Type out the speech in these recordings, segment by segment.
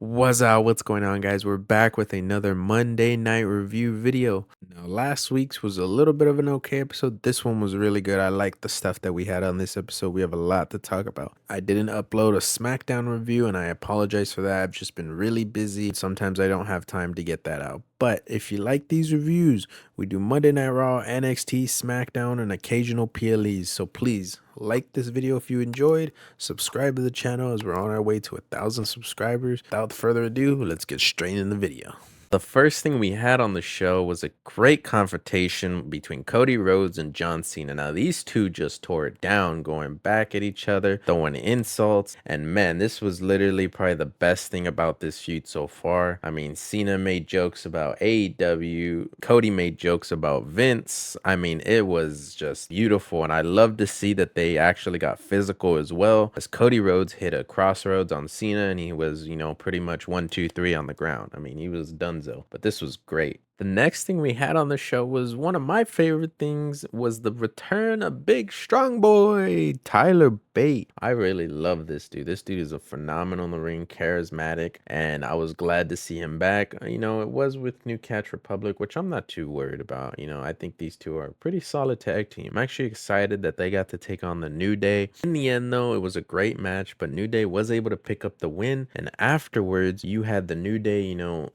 What's going on, guys? We're back with another Monday night review video. Now, last week's was a little bit of an okay episode. This one was really good. I like the stuff that we had on this episode. We have a lot to talk about. I didn't upload a Smackdown review, and I apologize for that. I've just been really busy. Sometimes I don't have time to get that out. But if you like these reviews, we do Monday Night Raw, NXT, Smackdown, and occasional PLEs. So please like this video if you enjoyed. Subscribe to the channel as we're on our way to 1,000 subscribers. Without further ado, let's get straight in the video. The first thing we had on the show was a great confrontation between Cody Rhodes and John Cena. Now, these two just tore it down, going back at each other, throwing insults. And man, this was literally probably the best thing about this feud so far. I mean, Cena made jokes about AEW. Cody made jokes about Vince. I mean, it was just beautiful. And I love to see that they actually got physical as well, as Cody Rhodes hit a crossroads on Cena and he was, pretty much 1, 2, 3 on the ground. I mean, he was done. But this was great. The next thing we had on the show was one of my favorite things, was the return of big strong boy Tyler Bate. I really love this dude. This dude is a phenomenal in the ring, charismatic, and I was glad to see him back. It was with New Catch Republic, which I'm not too worried about. I think these two are a pretty solid tag team. I'm actually excited that they got to take on the New Day. In the end, though, it was a great match, but New Day was able to pick up the win, and afterwards, you had the New Day,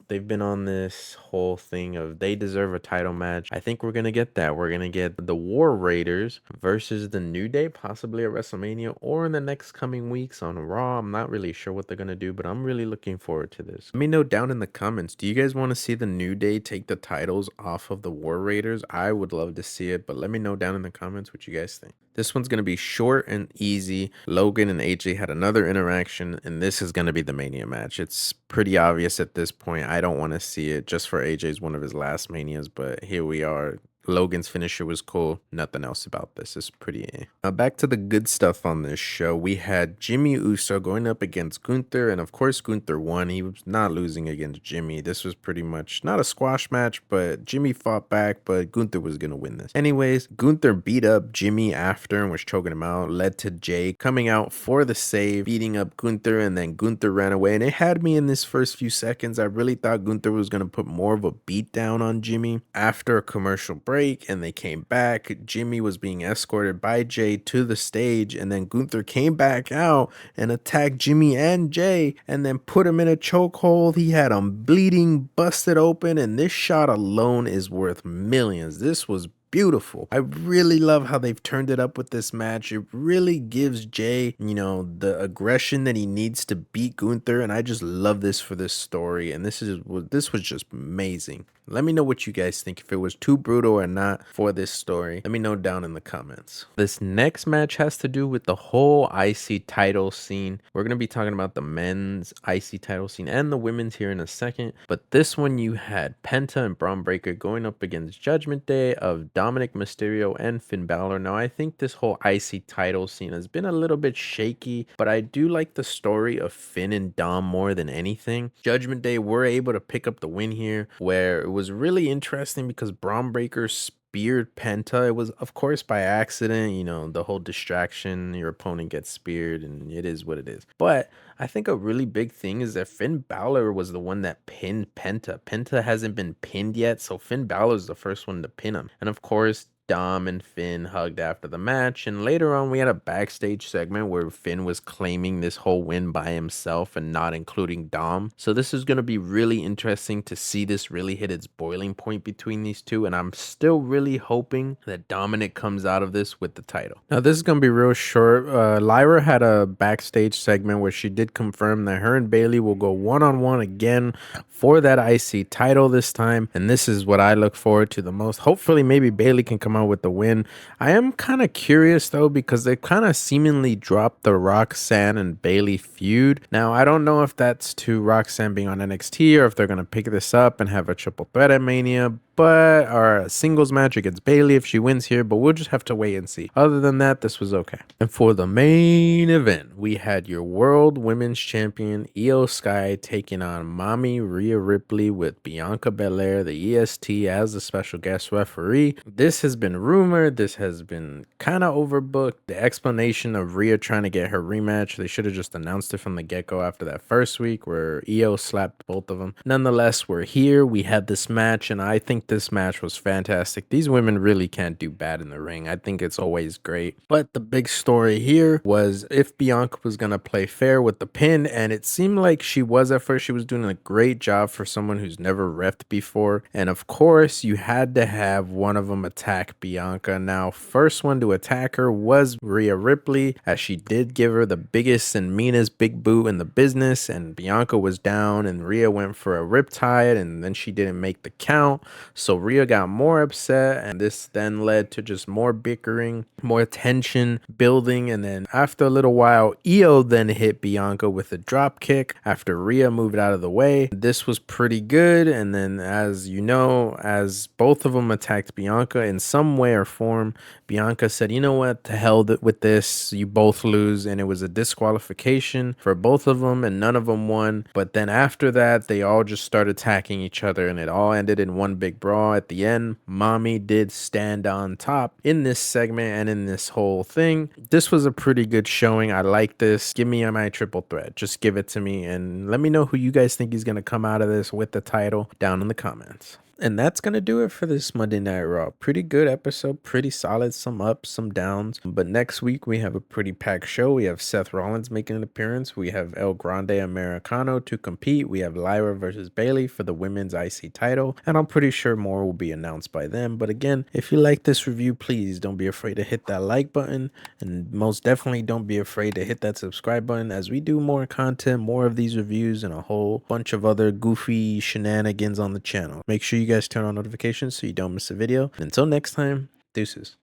they've been on this whole thing of they deserve a title match. I think we're gonna get that. We're gonna get the War Raiders versus the New Day, possibly at WrestleMania or in the next coming weeks on Raw. I'm not really sure what they're gonna do, but I'm really looking forward to this. Let me know down in the comments, do you guys want to see the New Day take the titles off of the War Raiders? I would love to see it, but let me know down in the comments what you guys think. This one's going to be short and easy. Logan and AJ had another interaction, and this is going to be the Mania match. It's pretty obvious at this point. I don't want to see it just for AJ's one of his last Manias, but here we are. Logan's finisher was cool. Nothing else about this is pretty Now back to the good stuff on this show. We had Jimmy Uso going up against Gunther, and of course Gunther won. He was not losing against Jimmy. This was pretty much not a squash match, but Jimmy fought back, but Gunther was gonna win this. Anyways, Gunther beat up Jimmy after and was choking him out, led to Jay coming out for the save, beating up Gunther, and then Gunther ran away. And it had me in this first few seconds. I really thought Gunther was gonna put more of a beat down on Jimmy. After a commercial break, and they came back, Jimmy was being escorted by Jay to the stage, and then Gunther came back out and attacked Jimmy and Jay and then put him in a chokehold. He had him bleeding, busted open, and this shot alone is worth millions. This was beautiful. I really love how they've turned it up with this match. It really gives Jay, the aggression that he needs to beat Gunther, and I just love this for this story. And this was just amazing. Let me know what you guys think, if it was too brutal or not for this story. Let me know down in the comments. This next match has to do with the whole IC title scene. We're going to be talking about the men's IC title scene and the women's here in a second. But this one, you had Penta and Braun Breaker going up against Judgment Day of Dominic Mysterio and Finn Balor. Now, I think this whole IC title scene has been a little bit shaky, but I do like the story of Finn and Dom more than anything. Judgment Day were able to pick up the win here, where it was really interesting because Braun Breaker speared Penta. It was, of course, by accident, the whole distraction, your opponent gets speared, and it is what it is. But I think a really big thing is that Finn Balor was the one that pinned Penta. Penta hasn't been pinned yet, so Finn Balor is the first one to pin him. And of course, Dom and Finn hugged after the match, and later on we had a backstage segment where Finn was claiming this whole win by himself and not including Dom. So this is going to be really interesting to see this really hit its boiling point between these two, and I'm still really hoping that Dominic comes out of this with the title. Now this is going to be real short. Lyra had a backstage segment where she did confirm that her and Bayley will go one-on-one again for that IC title this time, and this is what I look forward to the most. Hopefully maybe Bayley can come out with the win. I am kind of curious though, because they kind of seemingly dropped the Roxanne and Bayley feud. Now I don't know if that's to Roxanne being on NXT or if they're going to pick this up and have a triple threat at Mania, but our singles match against Bailey if she wins here, but we'll just have to wait and see. Other than that, this was okay. And for the main event, we had your World Women's Champion Io Sky taking on Mommy Rhea Ripley with Bianca Belair, the EST, as the special guest referee. This has been rumored. This has been kind of overbooked. The explanation of Rhea trying to get her rematch, they should have just announced it from the get-go after that first week where Io slapped both of them. Nonetheless, we're here. We had this match, and I think this match was fantastic. These women really can't do bad in the ring. I think it's always great. But the big story here was if Bianca was going to play fair with the pin, and it seemed like she was at first. She was doing a great job for someone who's never reffed before. And of course, you had to have one of them attack Bianca. Now, first one to attack her was Rhea Ripley, as she did give her the biggest and meanest big boot in the business, and Bianca was down, and Rhea went for a riptide, and then she didn't make the count. So Rhea got more upset, and this then led to just more bickering, more tension building, and then after a little while, Io then hit Bianca with a drop kick after Rhea moved out of the way. This was pretty good, and then as you know, as both of them attacked Bianca in some way or form, Bianca said, you know what, to hell with this, you both lose, and it was a disqualification for both of them, and none of them won. But then after that, they all just started attacking each other, and it all ended in one big brawl. At the end, Mommy did stand on top in this segment and in this whole thing. This was a pretty good showing. I like this. Give me my triple threat. Just give it to me, and let me know who you guys think is going to come out of this with the title down in the comments. And that's going to do it for this Monday Night Raw. Pretty good episode, pretty solid, some ups, some downs. But next week, we have a pretty packed show. We have Seth Rollins making an appearance. We have El Grande Americano to compete. We have Lyra versus Bailey for the women's IC title. And I'm pretty sure more will be announced by them. But again, if you like this review, please don't be afraid to hit that like button. And most definitely don't be afraid to hit that subscribe button as we do more content, more of these reviews, and a whole bunch of other goofy shenanigans on the channel. Make sure you guys turn on notifications so you don't miss a video. Until next time, deuces.